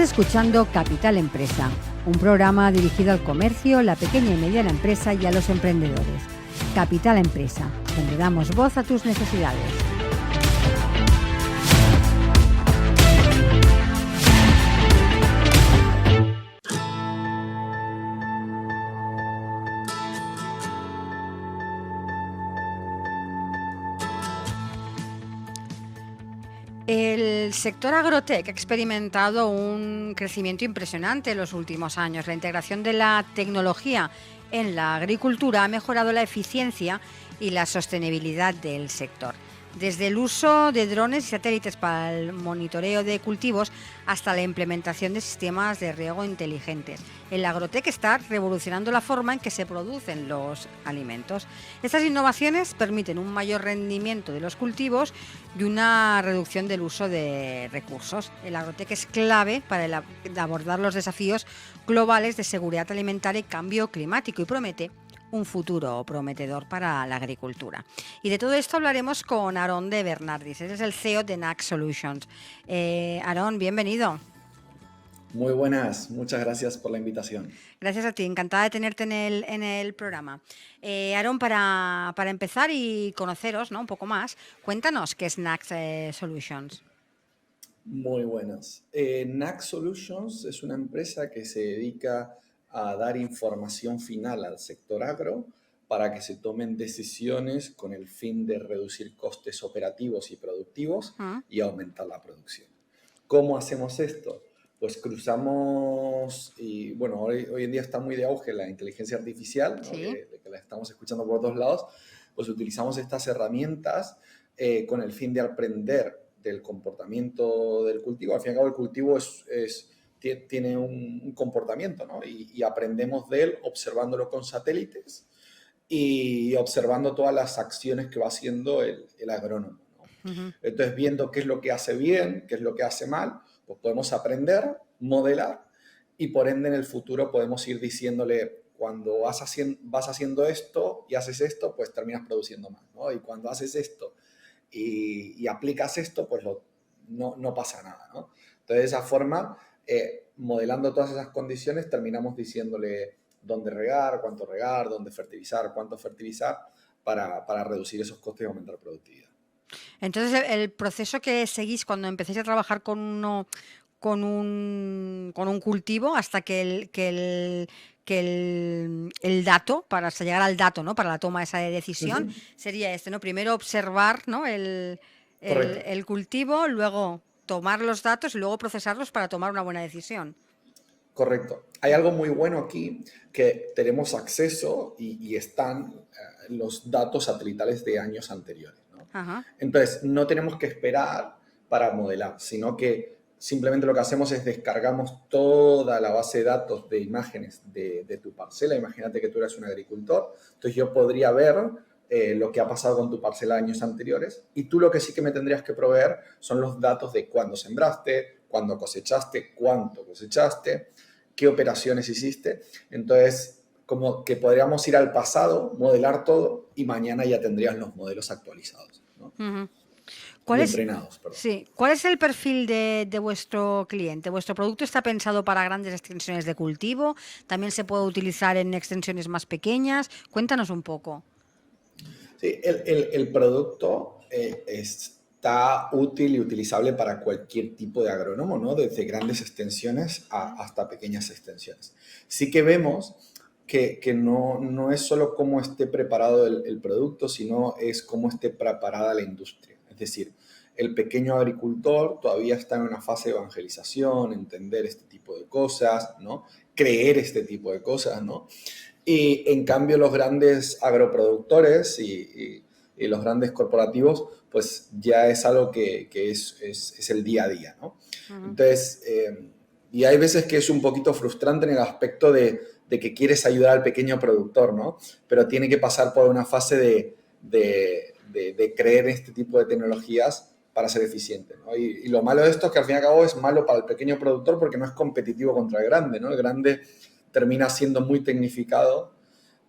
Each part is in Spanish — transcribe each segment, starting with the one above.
escuchando Capital Empresa, un programa dirigido al comercio, la pequeña y mediana empresa y a los emprendedores. Capital Empresa, donde damos voz a tus necesidades. El sector agrotech ha experimentado un crecimiento impresionante en los últimos años. La integración de la tecnología en la agricultura ha mejorado la eficiencia y la sostenibilidad del sector. Desde el uso de drones y satélites para el monitoreo de cultivos hasta la implementación de sistemas de riego inteligentes. El agrotech está revolucionando la forma en que se producen los alimentos. Estas innovaciones permiten un mayor rendimiento de los cultivos y una reducción del uso de recursos. El agrotech es clave para abordar los desafíos globales de seguridad alimentaria y cambio climático y promete un futuro prometedor para la agricultura. Y de todo esto hablaremos con Aaron de Bernardis, él es el CEO de Nax Solutions. Aaron, bienvenido. Muy buenas, muchas gracias por la invitación. Gracias a ti, encantada de tenerte en el programa. Aaron, para empezar y conoceros, ¿no?, un poco más, cuéntanos qué es Nax Solutions. Muy buenas. Nax Solutions es una empresa que se dedica a dar información final al sector agro para que se tomen decisiones con el fin de reducir costes operativos y productivos y aumentar la producción. ¿Cómo hacemos esto? Pues cruzamos, y bueno, hoy en día está muy de auge la inteligencia artificial, ¿no? Sí. que la estamos escuchando por todos lados, pues utilizamos estas herramientas con el fin de aprender del comportamiento del cultivo. Al fin y al cabo, el cultivo tiene un comportamiento, ¿no? Y aprendemos de él observándolo con satélites y observando todas las acciones que va haciendo el agrónomo, ¿no? Uh-huh. Entonces, viendo qué es lo que hace bien, qué es lo que hace mal, pues podemos aprender, modelar y por ende en el futuro podemos ir diciéndole, cuando vas haciendo esto y haces esto, pues terminas produciendo más, ¿no? Y cuando haces esto y aplicas esto, pues no pasa nada, ¿no? Entonces, de esa forma, modelando todas esas condiciones, terminamos diciéndole dónde regar, dónde fertilizar, cuánto fertilizar para reducir esos costes y aumentar productividad. Entonces, el proceso que seguís cuando empecéis a trabajar con un cultivo hasta que el dato, hasta llegar al dato, ¿no?, para la toma esa de decisión, sería ¿no? Primero observar, ¿no?, el cultivo, luego tomar los datos y luego procesarlos para tomar una buena decisión. Correcto. Hay algo muy bueno aquí, que tenemos acceso y están los datos satelitales de años anteriores, ¿no? Ajá. Entonces, no tenemos que esperar para modelar, sino que simplemente lo que hacemos es descargamos toda la base de datos de imágenes de tu parcela. Imagínate que tú eres un agricultor, entonces yo podría ver lo que ha pasado con tu parcela años anteriores, y tú lo que sí que me tendrías que proveer son los datos de cuándo sembraste, cuándo cosechaste, cuánto cosechaste, qué operaciones hiciste. Entonces, como que podríamos ir al pasado, modelar todo y mañana ya tendrías los modelos actualizados, ¿no? Uh-huh. Entrenados, perdón. Sí. ¿Cuál es el perfil de vuestro cliente? ¿Vuestro producto está pensado para grandes extensiones de cultivo? ¿También se puede utilizar en extensiones más pequeñas? Cuéntanos un poco. Sí, el producto está útil y utilizable para cualquier tipo de agrónomo, ¿no? Desde grandes extensiones hasta pequeñas extensiones. Sí que vemos que no es solo cómo esté preparado el producto, sino es cómo esté preparada la industria. Es decir, el pequeño agricultor todavía está en una fase de evangelización, entender este tipo de cosas, ¿no? Creer este tipo de cosas, ¿no? Y en cambio los grandes agroproductores y los grandes corporativos, pues ya es algo que es el día a día, ¿no? Uh-huh. Entonces, y hay veces que es un poquito frustrante en el aspecto de que quieres ayudar al pequeño productor, ¿no? Pero tiene que pasar por una fase de creer en este tipo de tecnologías para ser eficiente, ¿no? Y lo malo de esto es que al fin y al cabo es malo para el pequeño productor porque no es competitivo contra el grande, ¿no? El grande termina siendo muy tecnificado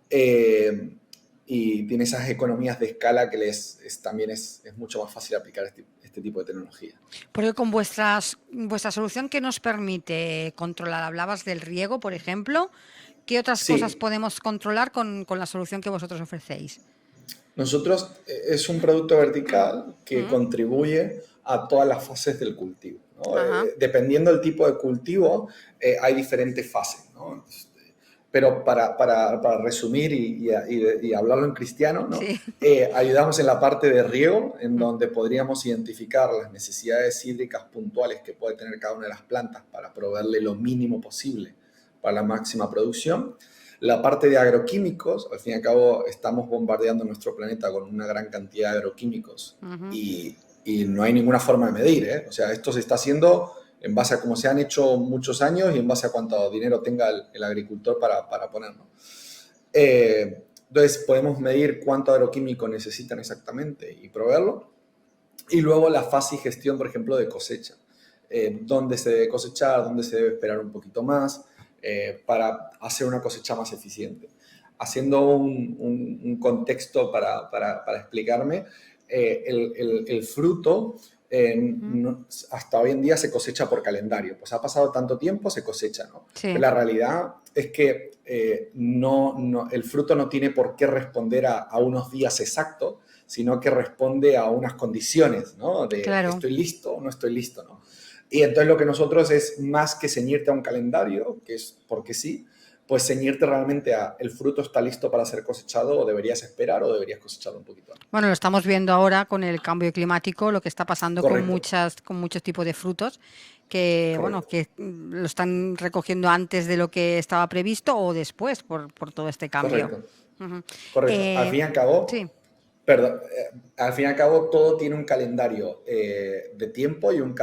y tiene esas economías de escala que también es mucho más fácil aplicar este este tipo de tecnología. Porque con vuestra solución, ¿qué nos permite controlar? Hablabas del riego, por ejemplo. ¿Qué otras cosas Sí, podemos controlar con la solución que vosotros ofrecéis? nosotros es un producto vertical que Mm, contribuye a todas las fases del cultivo, ¿no? ajá, Dependiendo del tipo de cultivo, hay diferentes fases, ¿no? Pero para resumir y hablarlo en cristiano, ¿no? sí. Ayudamos en la parte de riego, en Mm, donde podríamos identificar las necesidades hídricas puntuales que puede tener cada una de las plantas para proveerle lo mínimo posible para la máxima producción. La parte de agroquímicos, al fin y al cabo, estamos bombardeando nuestro planeta con una gran cantidad de agroquímicos ujú. y no hay ninguna forma de medir, ¿eh? O sea, esto se está haciendo en base a cómo se han hecho muchos años y en base a cuánto dinero tenga el agricultor para ponerlo. Entonces, podemos medir cuánto agroquímico necesitan exactamente y proveerlo. Y luego la fase y gestión, por ejemplo, de cosecha. Dónde se debe cosechar, dónde se debe esperar un poquito más para hacer una cosecha más eficiente. Haciendo un contexto para explicarme, el fruto Ujú. hasta hoy en día se cosecha por calendario. Pues ha pasado tanto tiempo, se cosecha, ¿no? Pero Sí, la realidad es que el fruto no tiene por qué responder a unos días exactos, sino que responde a unas condiciones, ¿no? De claro. estoy listo o no estoy listo, ¿no? Y entonces lo que nosotros es más que ceñirte a un calendario, que es porque sí, pues ceñirte realmente a el fruto está listo para ser cosechado o deberías esperar o deberías cosecharlo un poquito antes. Bueno, lo estamos viendo ahora con el cambio climático, lo que está pasando Correcto, con muchos tipos de frutos que, bueno, correcto, que lo están recogiendo antes de lo que estaba previsto o después por todo este cambio. correcto, Ujú. correcto. Al fin Eh, y al cabo, sí, perdón, al fin y al cabo todo tiene un calendario de tiempo y un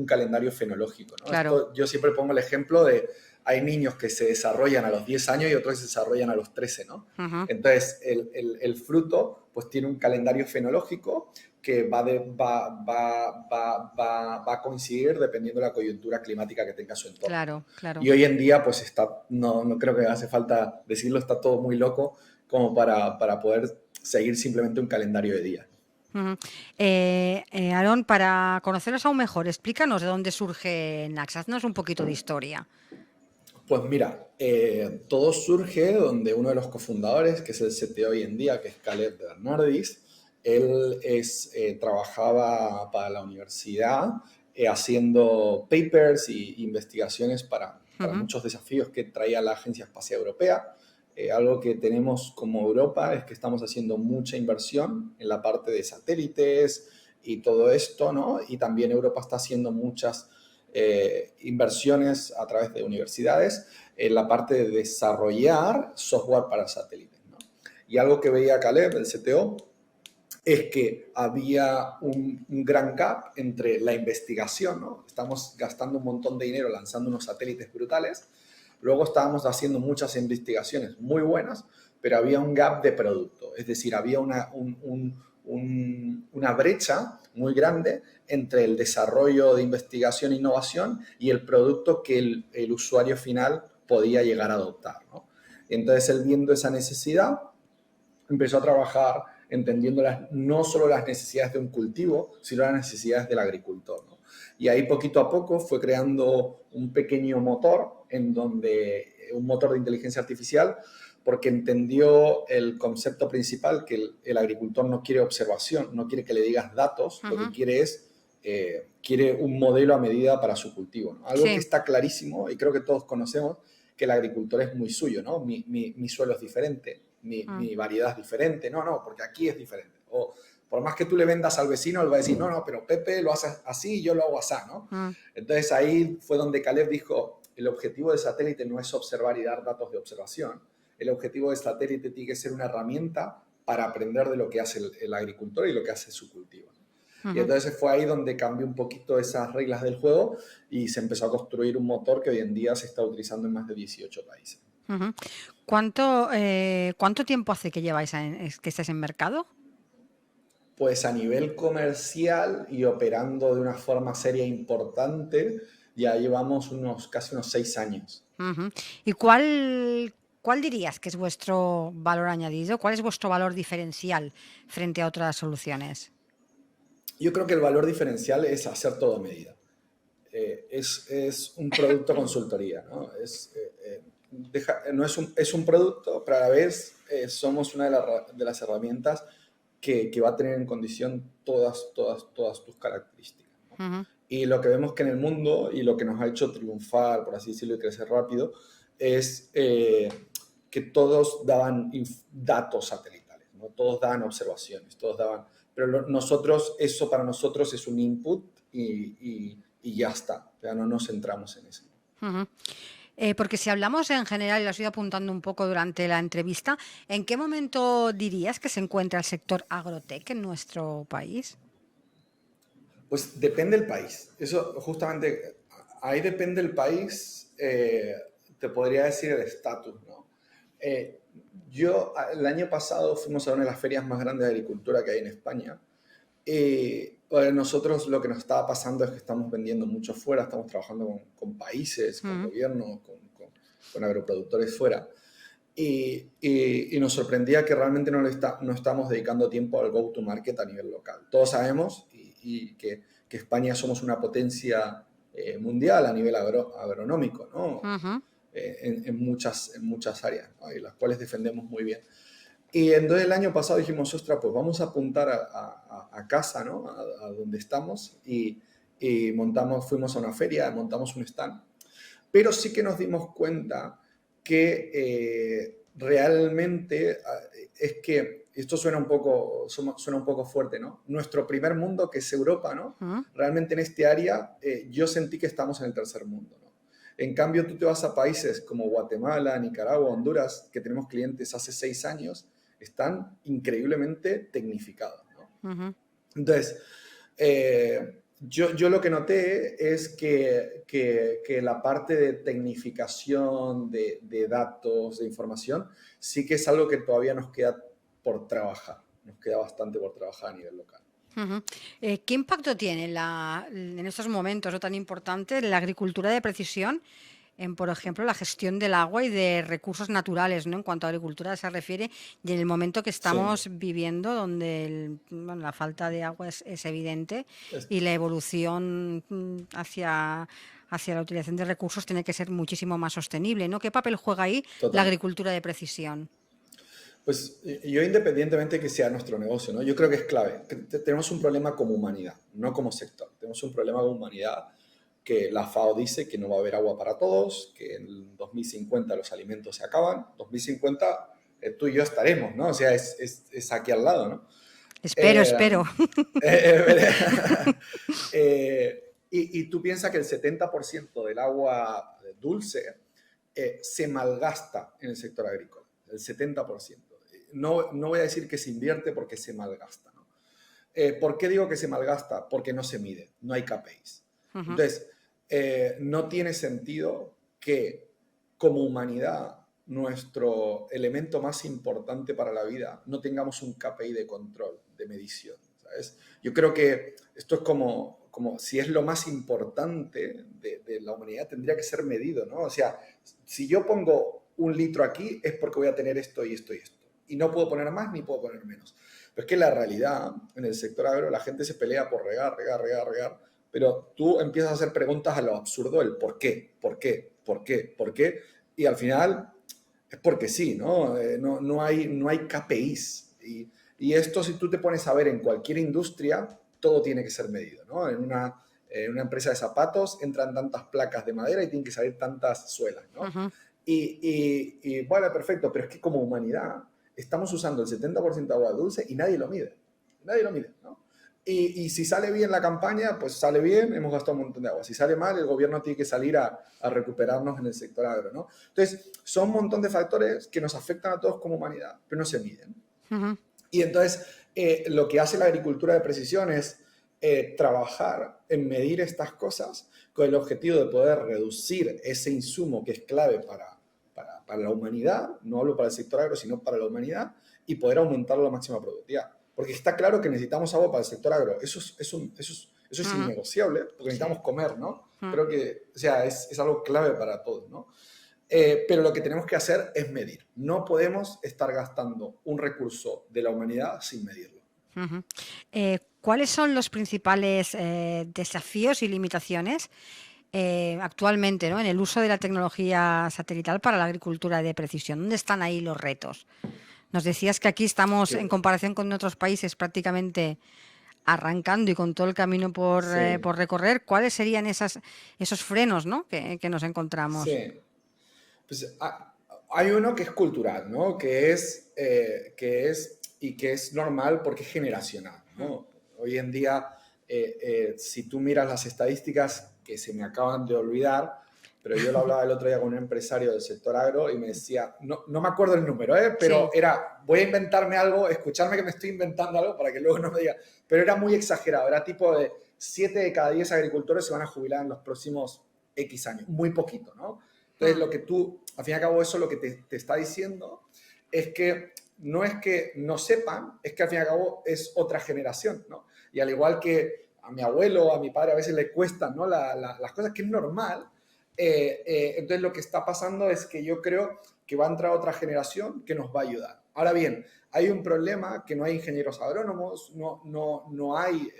calendario fenológico, ¿no? claro. Esto, yo siempre pongo el ejemplo de, hay niños que se desarrollan a los 10 años y otros que se desarrollan a los 13, ¿no? Ujú. Entonces, el fruto pues tiene un calendario fenológico que va a coincidir dependiendo de la coyuntura climática que tenga su entorno, ¿no? Claro, claro. Y hoy en día, pues está, no creo que hace falta decirlo, está todo muy loco como para poder seguir simplemente un calendario de días. Ujú. Aarón, para conoceros aún mejor, explícanos de dónde surge Nax. Haznos un poquito de historia. Pues mira, todo surge donde uno de los cofundadores, que es el CTO hoy en día, que es Caleb Bernardis, él trabajaba para la universidad haciendo papers y investigaciones para Ujú. muchos desafíos que traía la Agencia Espacial Europea. Algo que tenemos como Europa es que estamos haciendo mucha inversión en la parte de satélites y todo esto, ¿no? Y también Europa está haciendo muchas inversiones a través de universidades en la parte de desarrollar software para satélites, ¿no? Y algo que veía Caleb, el CTO, es que había un gran gap entre la investigación, ¿no? Estamos gastando un montón de dinero lanzando unos satélites brutales, luego estábamos haciendo muchas investigaciones muy buenas, pero había un gap de producto, es decir, había una brecha muy grande entre el desarrollo de investigación e innovación y el producto que el usuario final podía llegar a adoptar, ¿no? Entonces, él viendo esa necesidad, empezó a trabajar entendiendo no solo las necesidades de un cultivo, sino las necesidades del agricultor, ¿no? Y ahí poquito a poco fue creando un pequeño motor, un motor de inteligencia artificial, porque entendió el concepto principal, que el agricultor no quiere observación, no quiere que le digas datos, lo que Ujú. quiere es quiere un modelo a medida para su cultivo, ¿no? Algo que Sí. está clarísimo y creo que todos conocemos, que el agricultor es muy suyo, ¿no? Mi suelo es diferente, Mm, mi variedad es diferente, no, porque aquí es diferente. O por más que tú le vendas al vecino, él va a decir, no, pero Pepe lo hace así y yo lo hago así, ¿no? mm, Entonces ahí fue donde Caleb dijo, el objetivo del satélite no es observar y dar datos de observación, el objetivo del satélite tiene que ser una herramienta para aprender de lo que hace el agricultor y lo que hace su cultivo, ¿no? Y ujú, entonces fue ahí donde cambió un poquito esas reglas del juego y se empezó a construir un motor que hoy en día se está utilizando en más de 18 países. ujú. ¿Cuánto tiempo hace que que estáis en mercado? Pues a nivel comercial y operando de una forma seria e importante, ya llevamos casi unos 6 años. Ujú. ¿Y cuál dirías que es vuestro valor añadido? ¿Cuál es vuestro valor diferencial frente a otras soluciones? Yo creo que el valor diferencial es hacer todo a medida. Es un producto consultoría, ¿no? No es un producto, pero a la vez somos una de las herramientas que va a tener en condición todas tus características, ¿no? Ujú. Y lo que vemos que en el mundo y lo que nos ha hecho triunfar, por así decirlo, y crecer rápido, es que todos daban datos satelitales, ¿no? Todos daban observaciones, todos daban... Pero nosotros, eso para nosotros es un input y ya está, ya no nos centramos en eso. Ujú. Porque si hablamos en general, y lo has ido apuntando un poco durante la entrevista, ¿en qué momento dirías que se encuentra el sector agrotech en nuestro país? Pues depende del país. Eso justamente, ahí depende el país, te podría decir el estatus, ¿no? Eh, el año pasado fuimos a una de las ferias más grandes de agricultura que hay en España. Bueno, nosotros lo que nos estaba pasando es que estamos vendiendo mucho fuera, estamos trabajando con países, con Mm. gobiernos, con agroproductores fuera. Y nos sorprendía que realmente no estamos dedicando tiempo al go-to-market a nivel local. Todos sabemos que España somos una potencia mundial a nivel agronómico, ¿no? Ujú. En muchas áreas, ¿no? Y las cuales defendemos muy bien. Y entonces el año pasado dijimos, ostras, pues vamos a apuntar a casa, ¿no? A donde estamos y fuimos a una feria, montamos un stand, pero sí que nos dimos cuenta que realmente es que, esto suena un poco fuerte, ¿no? Nuestro primer mundo, que es Europa, ¿no? Mm. Realmente en este área yo sentí que estamos en el tercer mundo, ¿no? En cambio, tú te vas a países como Guatemala, Nicaragua, Honduras, que tenemos clientes hace 6 años, están increíblemente tecnificados, ¿no? Ujú. Entonces, yo lo que noté es que la parte de tecnificación, de datos, de información, sí que es algo que todavía nos queda por trabajar. Nos queda bastante por trabajar a nivel local. Ujú. ¿Qué impacto tiene en estos momentos, ¿no?, tan importante, la agricultura de precisión en, por ejemplo, la gestión del agua y de recursos naturales, ¿no?, en cuanto a agricultura se refiere, y en el momento que Sí, estamos viviendo, donde bueno, la falta de agua es evidente es y la evolución hacia la utilización de recursos tiene que ser muchísimo más sostenible, ¿no? ¿Qué papel juega ahí la total. agricultura de precisión? Pues yo independientemente que sea nuestro negocio, ¿no? Yo creo que es clave. Tenemos un problema como humanidad, no como sector. Tenemos un problema como humanidad que la FAO dice que no va a haber agua para todos, que en 2050 los alimentos se acaban. 2050 tú y yo estaremos, ¿no? O sea, es aquí al lado, ¿no? Espero, Eh, espero. y tú piensas que el 70% del agua dulce se malgasta en el sector agrícola, el 70%. No voy a decir que se invierte porque se malgasta, ¿no? ¿Por qué digo que se malgasta? Porque no se mide, no hay KPIs. Ujú. Entonces, no tiene sentido que como humanidad nuestro elemento más importante para la vida no tengamos un KPI de control, de medición, ¿sabes? Yo creo que esto es como si es lo más importante de la humanidad, tendría que ser medido, ¿no? O sea, si yo pongo 1 litro aquí es porque voy a tener esto y esto y esto. Y no puedo poner más ni puedo poner menos. Pero es que la realidad en el sector agro, la gente se pelea por regar, pero tú empiezas a hacer preguntas a lo absurdo, el por qué, y al final es porque sí, ¿no? No hay KPIs. Y esto, si tú te pones a ver en cualquier industria, todo tiene que ser medido, ¿no? En una empresa de zapatos entran tantas placas de madera y tienen que salir tantas suelas, ¿no? Ujú. Y bueno, perfecto, pero es que como humanidad estamos usando el 70% de agua dulce y nadie lo mide. Nadie lo mide, ¿no? Y si sale bien la campaña, pues sale bien, hemos gastado un montón de agua. Si sale mal, el gobierno tiene que salir a recuperarnos en el sector agro, ¿no? Entonces, son un montón de factores que nos afectan a todos como humanidad, pero no se miden. Ujú. Y entonces, lo que hace la agricultura de precisión es trabajar en medir estas cosas con el objetivo de poder reducir ese insumo que es clave para la humanidad, no hablo para el sector agro, sino para la humanidad, y poder aumentar la máxima productividad. Porque está claro que necesitamos agua para el sector agro. Eso es Ujú. innegociable, porque Sí. necesitamos comer, ¿no? Ujú. Creo que, o sea, es algo clave para todos, ¿no? Pero lo que tenemos que hacer es medir. No podemos estar gastando un recurso de la humanidad sin medirlo. Ujú. ¿Cuáles son los principales desafíos y limitaciones actualmente, ¿no?, en el uso de la tecnología satelital para la agricultura de precisión? ¿Dónde están ahí los retos? Nos decías que aquí estamos, en Que, comparación con otros países, prácticamente arrancando y con todo el camino sí, por recorrer. ¿Cuáles serían esos frenos, ¿no?, que nos encontramos? sí. Pues hay uno que es cultural, ¿no? Y que es normal porque es generacional, Mm. ¿no? Hoy en día, si tú miras las estadísticas que se me acaban de olvidar, pero yo lo hablaba el otro día con un empresario del sector agro y me decía, no me acuerdo el número, pero Sí. era, voy a inventarme algo, escucharme que me estoy inventando algo para que luego no me diga, pero era muy exagerado, era tipo de 7 de cada 10 agricultores se van a jubilar en los próximos X años, muy poquito, ¿no? Entonces, Mm. lo que tú, al fin y al cabo, eso lo que te está diciendo es que no sepan, es que al fin y al cabo es otra generación, ¿no? Y al igual que a mi abuelo, a mi padre a veces le cuestan, ¿no?, las cosas, que es normal. Entonces, lo que está pasando es que yo creo que va a entrar otra generación que nos va a ayudar. Ahora bien, hay un problema, que no hay ingenieros agrónomos, no hay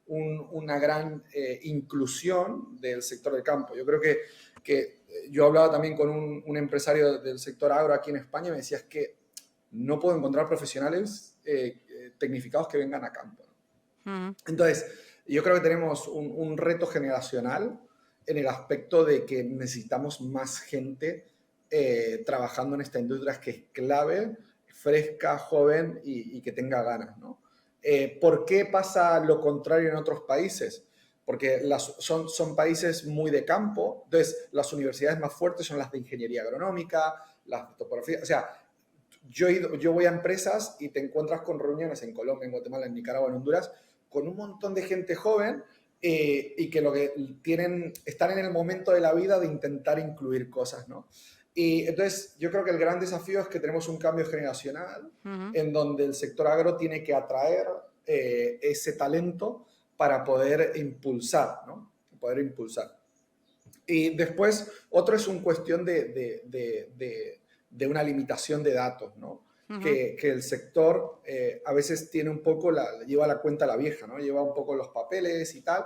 una gran inclusión del sector del campo. Yo creo que yo hablaba también con un empresario del sector agro aquí en España y me decía, es que no puedo encontrar profesionales tecnificados que vengan a campo. Mm. Entonces, yo creo que tenemos un reto generacional en el aspecto de que necesitamos más gente trabajando en esta industria, que es clave, fresca, joven y que tenga ganas, ¿no? ¿Por qué pasa lo contrario en otros países? Porque son países muy de campo, entonces las universidades más fuertes son las de ingeniería agronómica, las de topografía, o sea, yo voy a empresas y te encuentras con reuniones en Colombia, en Guatemala, en Nicaragua, en Honduras, con un montón de gente joven y que lo que están en el momento de la vida de intentar incluir cosas, ¿no? Y entonces yo creo que el gran desafío es que tenemos un cambio generacional Ujú. en donde el sector agro tiene que atraer ese talento para poder impulsar, ¿no? Poder impulsar. Y después, otro es una cuestión de una limitación de datos, ¿no? Ujú. Que el sector a veces tiene un poco, lleva la cuenta a la vieja, ¿no? Lleva un poco los papeles y tal,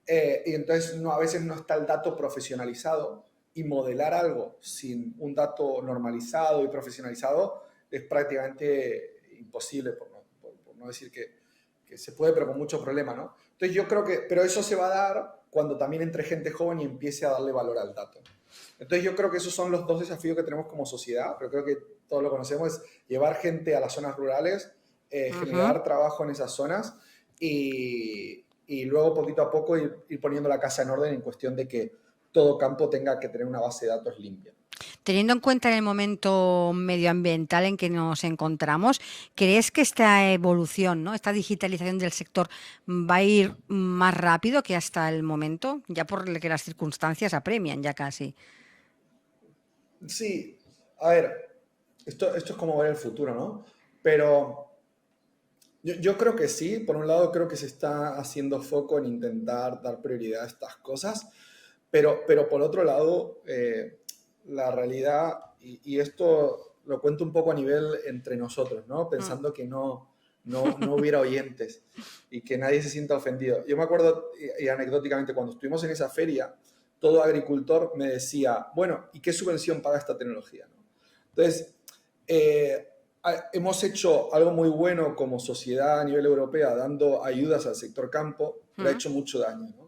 y entonces a veces no está el dato profesionalizado, y modelar algo sin un dato normalizado y profesionalizado es prácticamente imposible, por no decir que se puede, pero con mucho problema, ¿no? Entonces yo creo que, pero eso se va a dar cuando también entre gente joven y empiece a darle valor al dato. Entonces yo creo que esos son los dos desafíos que tenemos como sociedad, pero creo que todos lo conocemos, es llevar gente a las zonas rurales, Ujú. generar trabajo en esas zonas y luego poquito a poco ir poniendo la casa en orden en cuestión de que todo campo tenga que tener una base de datos limpia. Teniendo en cuenta el momento medioambiental en que nos encontramos, ¿crees que esta evolución, ¿no?, esta digitalización del sector va a ir más rápido que hasta el momento? Ya por que las circunstancias apremian ya casi. Sí, a ver, esto es como ver el futuro, ¿no? Pero yo creo que sí, por un lado creo que se está haciendo foco en intentar dar prioridad a estas cosas, pero por otro lado, la realidad, y esto lo cuento un poco a nivel entre nosotros, ¿no? Mm. Pensando que no hubiera oyentes y que nadie se sienta ofendido. Yo me acuerdo, y anecdóticamente, cuando estuvimos en esa feria, todo agricultor me decía, bueno, ¿y qué subvención paga esta tecnología? ¿No? Entonces, eh, hemos hecho algo muy bueno como sociedad a nivel europeo, dando ayudas al sector campo, pero ha Mm. hecho mucho daño, ¿no?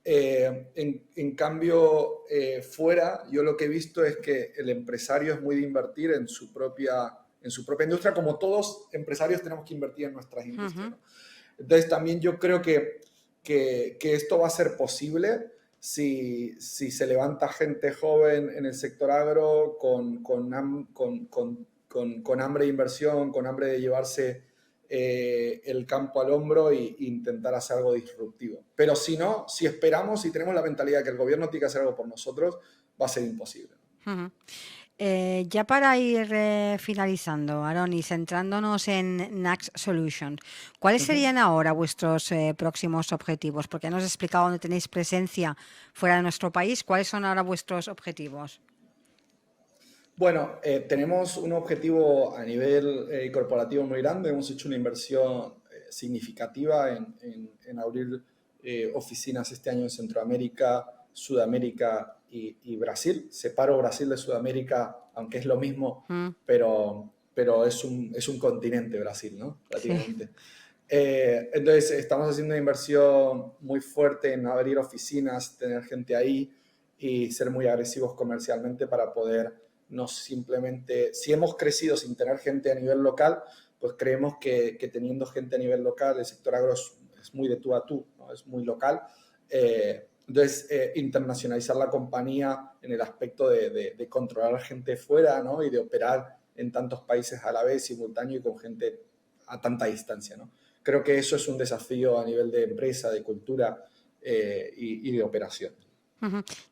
En cambio, fuera, yo lo que he visto es que el empresario es muy de invertir en su propia industria, como todos empresarios tenemos que invertir en nuestras industrias, Ujú. ¿no? Entonces, también yo creo que esto va a ser posible si se levanta gente joven en el sector agro con hambre de inversión, con hambre de llevarse el campo al hombro e intentar hacer algo disruptivo. Pero si no, si esperamos y tenemos la mentalidad que el gobierno tiene que hacer algo por nosotros, va a ser imposible. Ujú. Ya para ir finalizando, Aaron, y centrándonos en Nax Solutions, ¿cuáles Uh -huh. serían ahora vuestros próximos objetivos? Porque ya nos has explicado dónde tenéis presencia fuera de nuestro país. ¿Cuáles son ahora vuestros objetivos? Bueno, tenemos un objetivo a nivel corporativo muy grande. Hemos hecho una inversión significativa en abrir oficinas este año en Centroamérica, Sudamérica y Brasil. Separo Brasil de Sudamérica, aunque es lo mismo, pero es un continente Brasil, ¿no? Prácticamente. Sí. Entonces, estamos haciendo una inversión muy fuerte en abrir oficinas, tener gente ahí y ser muy agresivos comercialmente para poder no simplemente, si hemos crecido sin tener gente a nivel local, pues creemos que teniendo gente a nivel local, el sector agro es muy de tú a tú, ¿no? Es muy local. Entonces, internacionalizar la compañía en el aspecto de controlar gente fuera, ¿no? Y de operar en tantos países a la vez, simultáneo y con gente a tanta distancia, ¿no? Creo que eso es un desafío a nivel de empresa, de cultura y de operación.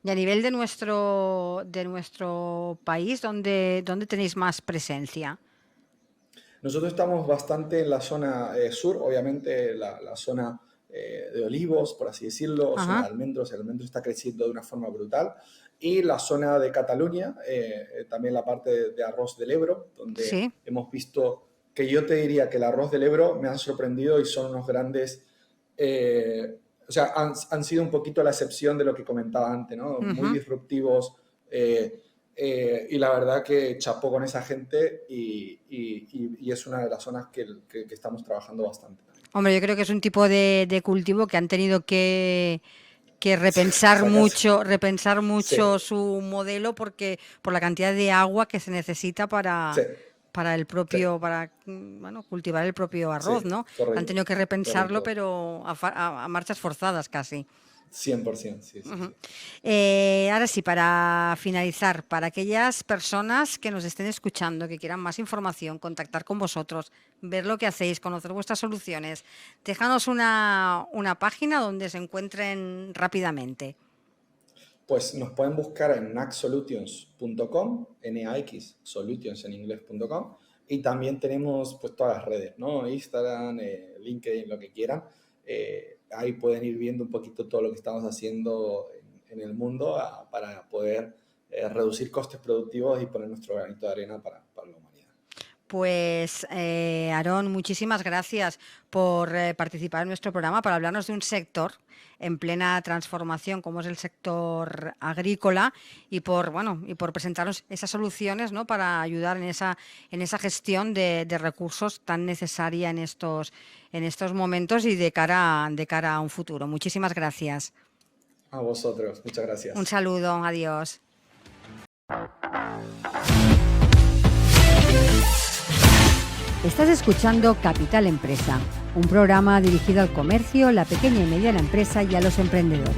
Y a nivel de nuestro país, ¿dónde tenéis más presencia? Nosotros estamos bastante en la zona sur, obviamente la zona de olivos, por así decirlo, zona de almendros. El almendro está creciendo de una forma brutal. Y la zona de Cataluña, también la parte de arroz del Ebro, donde hemos visto que yo te diría que el arroz del Ebro me han sorprendido y son unos grandes... o sea, han sido un poquito la excepción de lo que comentaba antes, ¿no? Muy disruptivos. Y la verdad que chapó con esa gente y es una de las zonas que estamos trabajando bastante. Hombre, yo creo que es un tipo de cultivo que han tenido que repensar mucho su modelo por la cantidad de agua que se necesita para el propio, para cultivar el propio arroz, ¿no? Correcto, han tenido que repensarlo, pero a marchas forzadas casi. 100%, sí. Ahora sí, para finalizar, para aquellas personas que nos estén escuchando, que quieran más información, contactar con vosotros, ver lo que hacéis, conocer vuestras soluciones, déjanos una página donde se encuentren rápidamente. Pues nos pueden buscar en naxsolutions.com, NAX, solutions en inglés.com, y también tenemos pues todas las redes, ¿no? Instagram, LinkedIn, lo que quieran. Ahí pueden ir viendo un poquito todo lo que estamos haciendo en el mundo para poder reducir costes productivos y poner nuestro granito de arena para la humanidad. Pues, Aarón, muchísimas gracias por participar en nuestro programa, para hablarnos de un sector en plena transformación como es el sector agrícola y por presentarnos esas soluciones, ¿no? Para ayudar en esa gestión de recursos tan necesaria en estos momentos y de cara a un futuro. Muchísimas gracias. A vosotros, muchas gracias. Un saludo, adiós. Estás escuchando Capital Empresa, un programa dirigido al comercio, la pequeña y mediana empresa y a los emprendedores.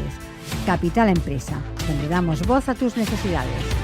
Capital Empresa, donde damos voz a tus necesidades.